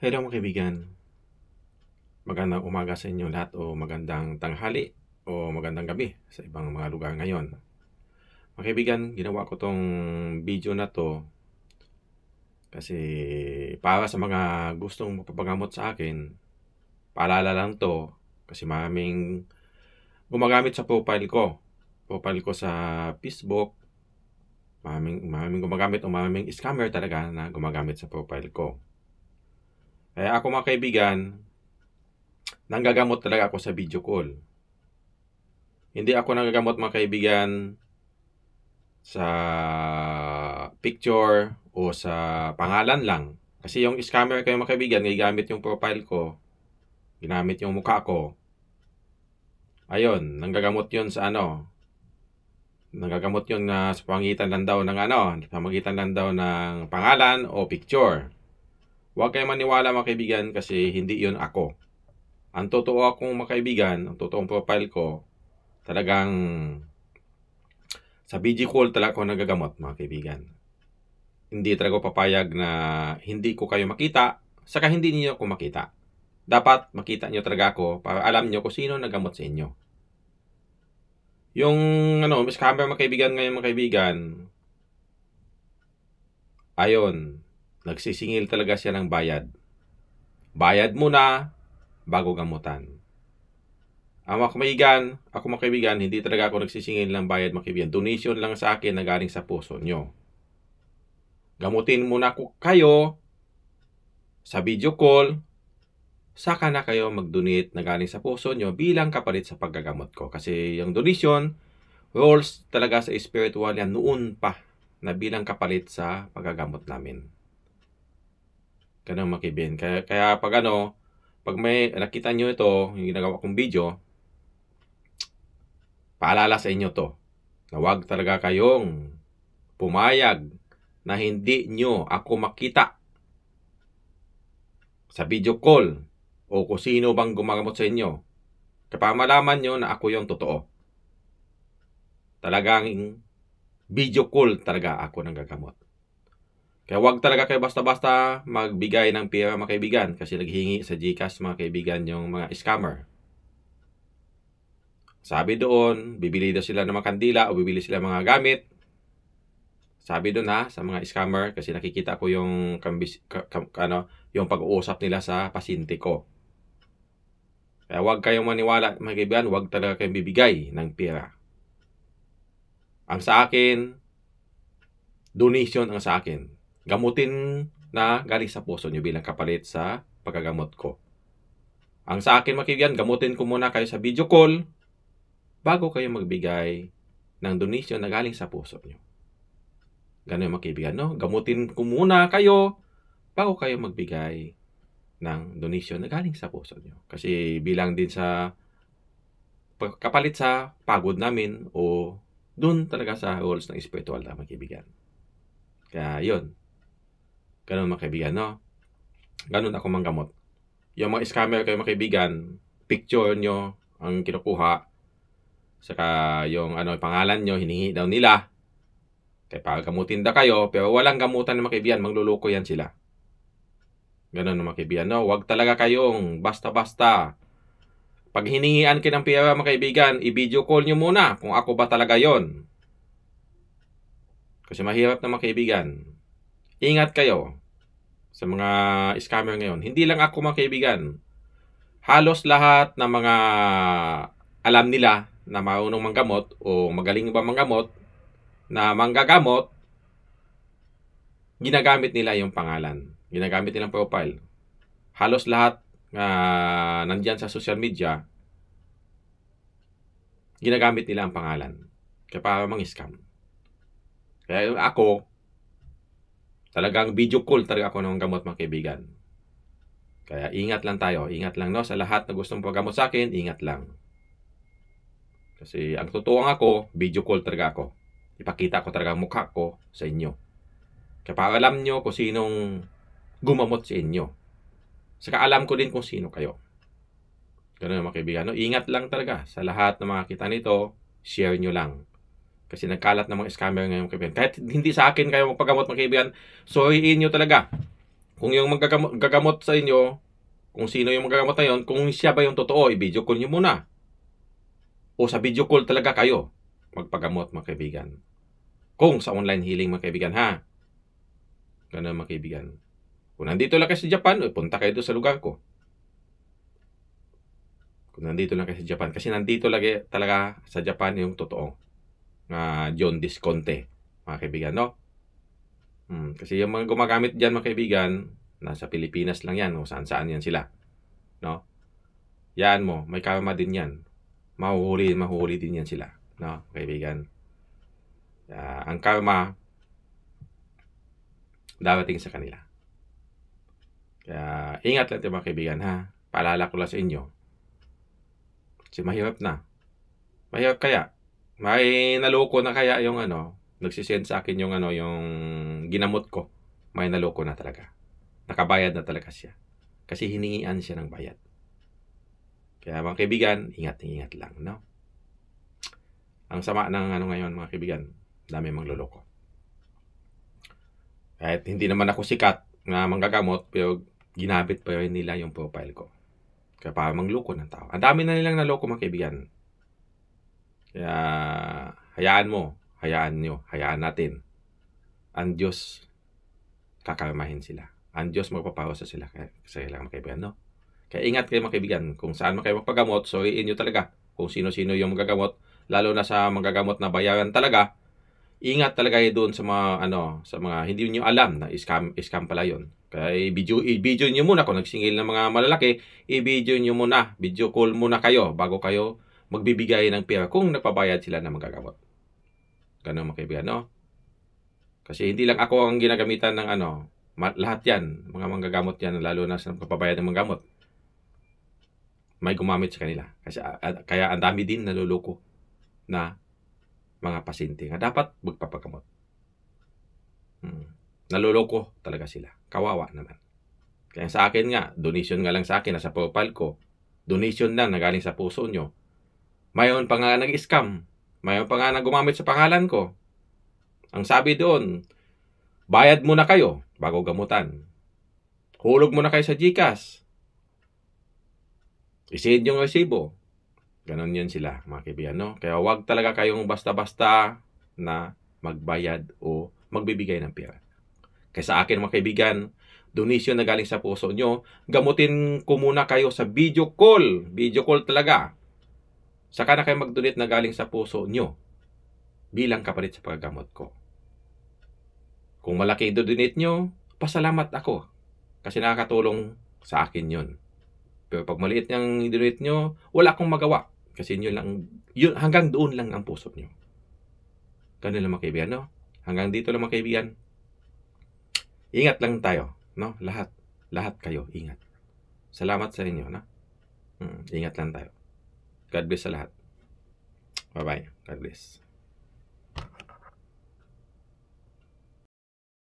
Hello mga kaibigan, magandang umaga sa inyo lahat o magandang tanghali o magandang gabi sa ibang mga lugar ngayon. Mga kaibigan, ginawa ko tong video na to kasi para sa mga gustong mapapagamot sa akin, paalala lang to kasi maraming gumagamit sa profile ko. Profile ko sa Facebook, maraming gumagamit o maraming scammer talaga na gumagamit sa profile ko. Kaya ako mga kaibigan, nanggagamot talaga ako sa video call. Hindi ako nanggagamot mga kaibigan sa picture o sa pangalan lang. Kasi yung scammer kayo mga kaibigan, gamit yung profile ko, ginamit yung mukha ko. Ayun, nanggagamot yun sa nanggagamot yun na sa pangitan lang daw ng sa pangitan lang daw ng pangalan o picture. Huwag kayong maniwala mga kaibigan kasi hindi yun ako. Ang totoo akong mga kaibigan, ang totoong profile ko, talagang sa video call talaga ako nagagamot mga kaibigan. Hindi talaga ako papayag na hindi ko kayo makita, saka hindi niyo ako makita. Dapat makita niyo talaga ako para alam niyo kung sino nagamot sa inyo. Yung scammer mga kaibigan ngayon mga kaibigan, ayon, nagsisingil talaga siya ng bayad. Bayad muna bago gamutan. Ang mga kaibigan, hindi talaga ako nagsisingil ng bayad mga kaibigan. Donation lang sa akin na galing sa puso nyo. Gamutin muna kayo sa video call, saka na kayo mag-donate na galing sa puso nyo bilang kapalit sa paggagamot ko. Kasi yung donation, rules talaga sa spiritual yan noon pa na bilang kapalit sa paggagamot namin. Ganun mga kaibigan. Kaya pag may nakita nyo ito, yung ginagawa kong video, paalala sa inyo to, na huwag talaga kayong pumayag na hindi nyo ako makita sa video call o kung sino bang gumagamot sa inyo. Kapag malaman nyo na ako yung totoo. Talagang video call talaga ako nang gagamot. Kaya huwag talaga kayo basta-basta magbigay ng pera mga kaibigan kasi naghihingi sa GCash mga kaibigan yung mga scammer. Sabi doon, bibili daw sila ng mga kandila o bibili sila ng mga gamit. Sabi doon sa mga scammer kasi nakikita ko yung yung pag-uusap nila sa pasyente ko. Kaya huwag kayong maniwala mga kaibigan, huwag talaga kayong bibigay ng pera. Ang sa akin, donation ang sa akin. Gamutin na galing sa puso nyo bilang kapalit sa paggagamot ko. Ang sa akin mga kaibigan, gamutin ko muna kayo sa video call bago kayo magbigay ng donation na galing sa puso nyo. Ganun mga kaibigan, no? Gamutin ko muna kayo bago kayo magbigay ng donation na galing sa puso nyo. Kasi bilang din sa kapalit sa pagod namin o dun talaga sa rules ng spiritual na mga kaibigan. Kaya yun. Ganun mga kaibigan, no? Ganun ako manggamot. Yung mga scammer kayo mga kaibigan, picture nyo ang kinukuha. Saka yung pangalan nyo, hiningi daw nila. Kaya pagamutin da kayo, pero walang gamutan ng mga kaibigan, mangluloko yan sila. Ganun mga kaibigan, no? Huwag talaga kayong basta-basta. Pag hiningian kayo ng pera mga kaibigan, i-video call nyo muna kung ako ba talaga yon. Kasi mahirap na mga kaibigan. Ingat kayo sa mga scammer ngayon. Hindi lang ako mga kaibigan. Halos lahat ng mga alam nila na marunong manggamot o magaling ba manggamot na manggagamot, ginagamit nila yung pangalan. Ginagamit nilang profile. Halos lahat nandyan sa social media, ginagamit nila ang pangalan. Kaya para mang-scam. Kaya ako, talagang video call talaga ako ng gamot mga kaibigan. Kaya ingat lang tayo. Ingat lang no. Sa lahat na gustong paggamot sa akin, ingat lang. Kasi ang totoo ako, video call talaga ako. Ipakita ko talaga ang mukha ko sa inyo. Kaya para alam nyo kung sinong gumamot sa inyo. Saka alam ko din kung sino kayo. Ganun mga kaibigan. No? Ingat lang talaga. Sa lahat na makakita nito, share nyo lang. Kasi nagkalat ng mga scammer ngayon kaibigan. Kahit hindi sa akin kayo magpagamot mga kaibigan, sorryin nyo talaga. Kung yung gagamot sa inyo, kung sino yung magagamot na yun, kung siya ba yung totoo, i-video call nyo muna. O sa video call talaga kayo magpagamot, mga kaibigan. Kung sa online healing, mga kaibigan, ha? Ganun, mga kaibigan. Kung nandito lang kayo sa Japan, punta kayo doon sa lugar ko. Kung nandito lang kayo sa Japan. Kasi nandito lagi talaga sa Japan yung totoo. John Disconte, mga kaibigan, no? Kasi yung mga gumagamit dyan, mga kaibigan, nasa Pilipinas lang yan, o saan-saan yan sila. No? Yan mo, may karma din yan. Mahuhuli din yan sila. No, kaibigan. Ang karma, darating sa kanila. Kaya, ingat lang mga kaibigan, ha? Paalala ko lang sa inyo. Kasi mahirap na. Mahirap kaya. May naloko na kaya yung nagsisend sa akin yung yung ginamot ko. May naloko na talaga. Nakabayad na talaga siya. Kasi hiningian siya ng bayad. Kaya mga kaibigan, ingat lang, no? Ang sama ng ngayon, mga kaibigan, dami mangloloko. Kahit hindi naman ako sikat na manggagamot, pero ginabit pa rin nila yung profile ko. Kaya para mangloko ng tao. Ang dami na nilang naloko, mga kaibigan. Kaya hayaan natin. Ang Diyos, kakarmahin sila. Ang Diyos magpaparusa sila sa ilang mga kaibigan, no? Kaya ingat kayo, mga kaibigan. Kung saan man kayo magpagamot, suriin nyo talaga kung sino-sino yung magagamot, lalo na sa magagamot na bayaran talaga. Ingat talaga kayo doon sa mga sa mga hindi niyo alam na scam pala 'yon. Kaya i-video niyo muna kung nagsingil ng mga malalaki, i-video niyo muna, video call muna kayo bago kayo magbibigay ng pera kung nagpabayad sila ng magagamot. Ganun, mga kaibigan, no? Kasi hindi lang ako ang ginagamitan ng lahat 'yan, mga manggagamot 'yan, lalo na sa nagpapabayad ng mga gamot. May gumamit sa kanila. Kasi kaya ang dami din naluloko na mga pasyente nga dapat magpapagamot. Naluloko talaga sila. Kawawa naman. Kaya sa akin nga, donation nga lang sa akin, nasa profile ko. Donation lang na galing sa puso nyo. Mayon pa nga nag-scam. Mayon pa nga gumamit sa pangalan ko. Ang sabi doon, bayad muna kayo bago gamutan. Hulog muna kayo sa GCash. I-send yung resibo. Ganon yan sila, mga kaibigan, no? Kaya wag talaga kayong basta-basta na magbayad o magbibigay ng pera. Kaya sa akin, mga kaibigan, donation na galing sa puso nyo, gamutin ko muna kayo sa video call. Video call talaga. Saka na kayo mag-donate na galing sa puso nyo bilang kapalit sa paggamot ko. Kung malaki i-donate nyo, pasalamat ako. Kasi nakakatulong sa akin yun. Pero pag maliit niyang i-donate nyo, wala akong magawa. Kasi yun, hanggang doon lang ang puso nyo. Ganun lang, mga kaibigan, no? Hanggang dito lang, mga kaibigan. Ingat lang tayo, no? Lahat kayo, ingat. Salamat sa inyo, no? Ingat lang tayo. God bless sa lahat. Bye-bye. God bless.